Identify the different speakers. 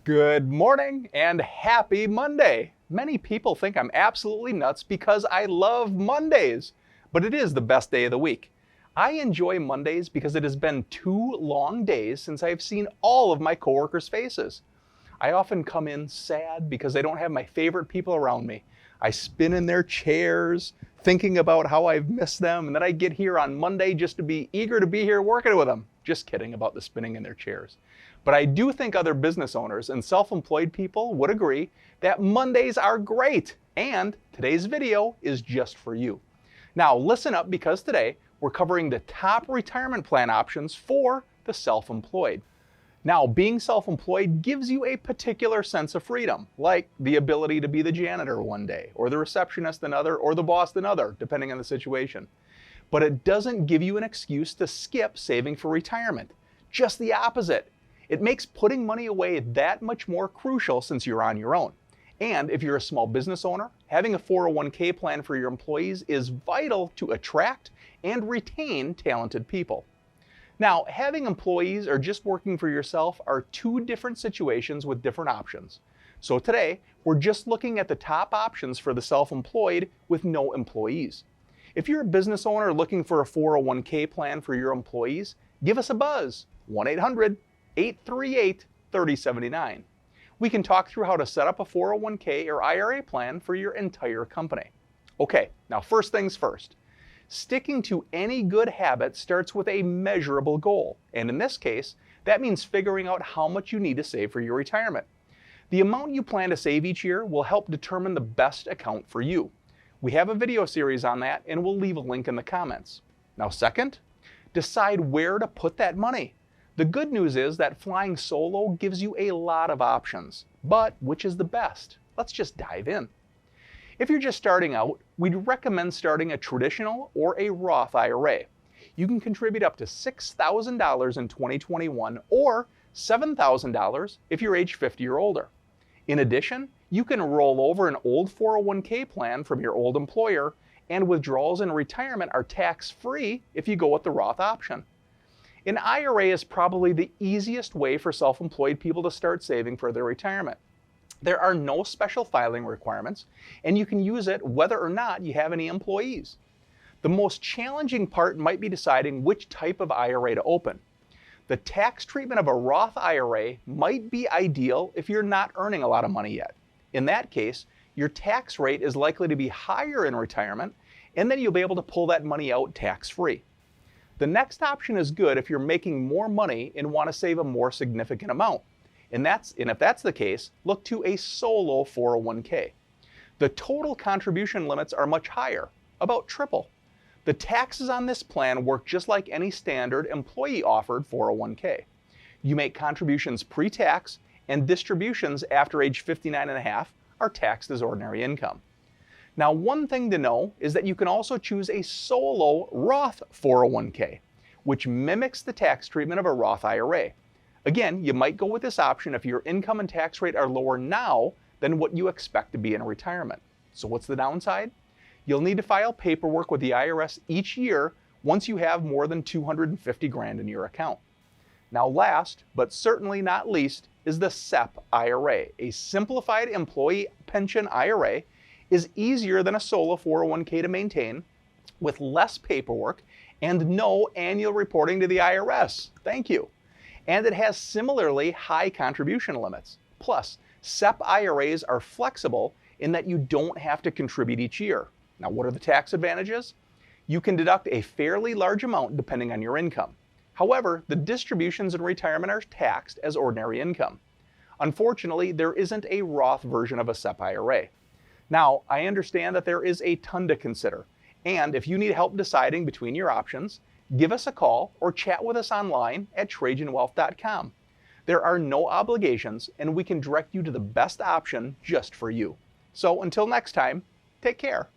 Speaker 1: Good morning and happy Monday. Many people think I'm absolutely nuts because I love Mondays, but it is the best day of the week. I enjoy Mondays because it has been 2 long days since I've seen all of my coworkers' faces. I often come in sad because I don't have my favorite people around me. I spin in their chairs, thinking about how I've missed them, and then I get here on Monday just to be eager to be here working with them. Just kidding about the spinning in their chairs. But I do think other business owners and self-employed people would agree that Mondays are great, and today's video is just for you. Now listen up, because today we're covering the top retirement plan options for the self-employed. Now, being self-employed gives you a particular sense of freedom, like the ability to be the janitor one day, or the receptionist another, or the boss another, depending on the situation. But it doesn't give you an excuse to skip saving for retirement. Just the opposite. It makes putting money away that much more crucial since you're on your own. And if you're a small business owner, having a 401k plan for your employees is vital to attract and retain talented people. Now, having employees or just working for yourself are two different situations with different options. So today, we're just looking at the top options for the self-employed with no employees. If you're a business owner looking for a 401k plan for your employees, give us a buzz, 1-800-838-3079. We can talk through how to set up a 401k or IRA plan for your entire company. Okay, now first things first. Sticking to any good habit starts with a measurable goal, and in this case, that means figuring out how much you need to save for your retirement. The amount you plan to save each year will help determine the best account for you. We have a video series on that, and we'll leave a link in the comments. Now second, decide where to put that money. The good news is that flying solo gives you a lot of options, but which is the best? Let's just dive in. If you're just starting out, we'd recommend starting a traditional or a Roth IRA. You can contribute up to $6,000 in 2021 or $7,000 if you're age 50 or older. In addition, you can roll over an old 401k plan from your old employer, and withdrawals in retirement are tax-free if you go with the Roth option. An IRA is probably the easiest way for self-employed people to start saving for their retirement. There are no special filing requirements, and you can use it whether or not you have any employees. The most challenging part might be deciding which type of IRA to open. The tax treatment of a Roth IRA might be ideal if you're not earning a lot of money yet. In that case, your tax rate is likely to be higher in retirement, and then you'll be able to pull that money out tax-free. The next option is good if you're making more money and want to save a more significant amount. And if that's the case, look to a solo 401k. The total contribution limits are much higher, about triple. The taxes on this plan work just like any standard employee-offered 401k. You make contributions pre-tax, and distributions after age 59 and a half are taxed as ordinary income. Now, one thing to know is that you can also choose a solo Roth 401k, which mimics the tax treatment of a Roth IRA. Again, you might go with this option if your income and tax rate are lower now than what you expect to be in retirement. So what's the downside? You'll need to file paperwork with the IRS each year once you have more than 250 grand in your account. Now last, but certainly not least, is the SEP IRA. A simplified employee pension IRA is easier than a solo 401k to maintain, with less paperwork and no annual reporting to the IRS. Thank you. And it has similarly high contribution limits. Plus, SEP IRAs are flexible in that you don't have to contribute each year. Now, what are the tax advantages? You can deduct a fairly large amount depending on your income. However, the distributions in retirement are taxed as ordinary income. Unfortunately, there isn't a Roth version of a SEP IRA. Now, I understand that there is a ton to consider, and if you need help deciding between your options, give us a call or chat with us online at trajanwealth.com. There are no obligations, and we can direct you to the best option just for you. So until next time, take care.